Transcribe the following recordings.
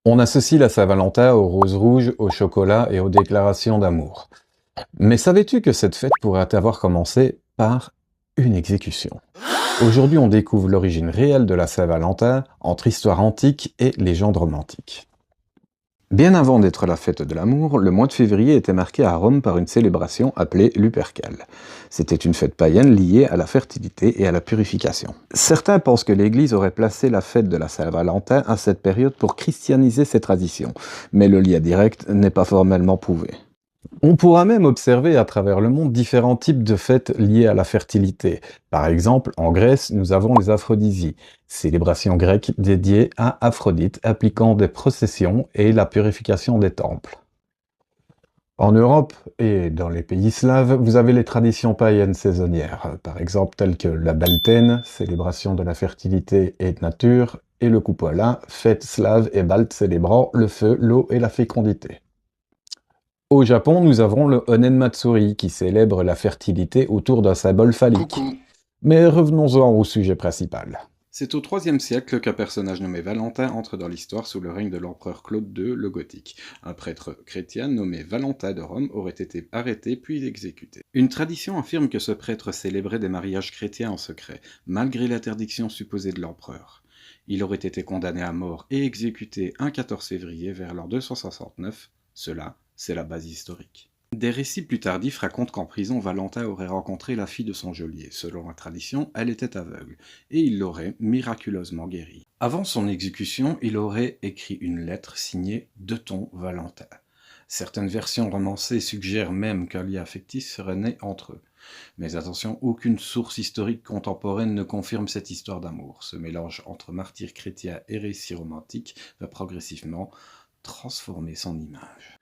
On associe la Saint-Valentin aux roses rouges, au chocolat et aux déclarations d'amour. Mais savais-tu que cette fête pourrait avoir commencé par une exécution? Aujourd'hui, on découvre l'origine réelle de la Saint-Valentin entre histoire antique et légende romantique. Bien avant d'être la fête de l'amour, le mois de février était marqué à Rome par une célébration appelée Lupercale. C'était une fête païenne liée à la fertilité et à la purification. Certains pensent que l'Église aurait placé la fête de la Saint-Valentin à cette période pour christianiser ces traditions, mais le lien direct n'est pas formellement prouvé. On pourra même observer à travers le monde différents types de fêtes liées à la fertilité. Par exemple, en Grèce, nous avons les aphrodisies, célébration grecque dédiée à Aphrodite, appliquant des processions et la purification des temples. En Europe et dans les pays slaves, vous avez les traditions païennes saisonnières, par exemple telles que la Beltane, célébration de la fertilité et de nature, et le Kupola, fête slave et balte célébrant le feu, l'eau et la fécondité. Au Japon, nous avons le Onen Matsuri qui célèbre la fertilité autour d'un symbole phallique. Coucou. Mais revenons-en au sujet principal. C'est au IIIe siècle qu'un personnage nommé Valentin entre dans l'histoire sous le règne de l'empereur Claude II le Gothique. Un prêtre chrétien nommé Valentin de Rome aurait été arrêté puis exécuté. Une tradition affirme que ce prêtre célébrait des mariages chrétiens en secret, malgré l'interdiction supposée de l'empereur. Il aurait été condamné à mort et exécuté un 14 février vers l'an 269. Cela, c'est la base historique. Des récits plus tardifs racontent qu'en prison, Valentin aurait rencontré la fille de son geôlier. Selon la tradition, elle était aveugle, et il l'aurait miraculeusement guérie. Avant son exécution, il aurait écrit une lettre signée « De ton Valentin ». Certaines versions romancées suggèrent même qu'un lien affectif serait né entre eux. Mais attention, aucune source historique contemporaine ne confirme cette histoire d'amour. Ce mélange entre martyrs chrétiens et récits romantiques va progressivement transformer son image.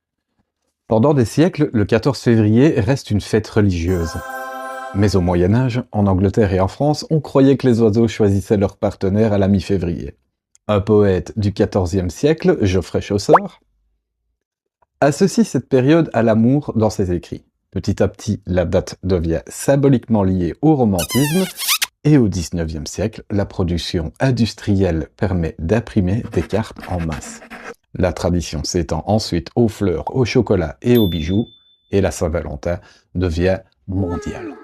Pendant des siècles, le 14 février reste une fête religieuse. Mais au Moyen-Âge, en Angleterre et en France, on croyait que les oiseaux choisissaient leur partenaire à la mi-février. Un poète du XIVe siècle, Geoffrey Chaucer, associe cette période à l'amour dans ses écrits. Petit à petit, la date devient symboliquement liée au romantisme, et au XIXe siècle, la production industrielle permet d'imprimer des cartes en masse. La tradition s'étend ensuite aux fleurs, au chocolat et aux bijoux, et la Saint-Valentin devient mondiale.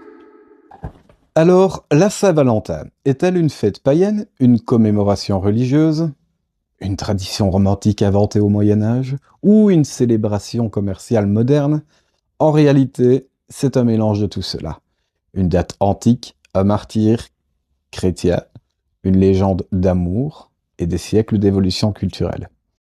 Alors, la Saint-Valentin est-elle une fête païenne, une commémoration religieuse, une tradition romantique inventée au Moyen-Âge, ou une célébration commerciale moderne? En réalité, c'est un mélange de tout cela. Une date antique, un martyr chrétien, une légende d'amour et des siècles d'évolution culturelle.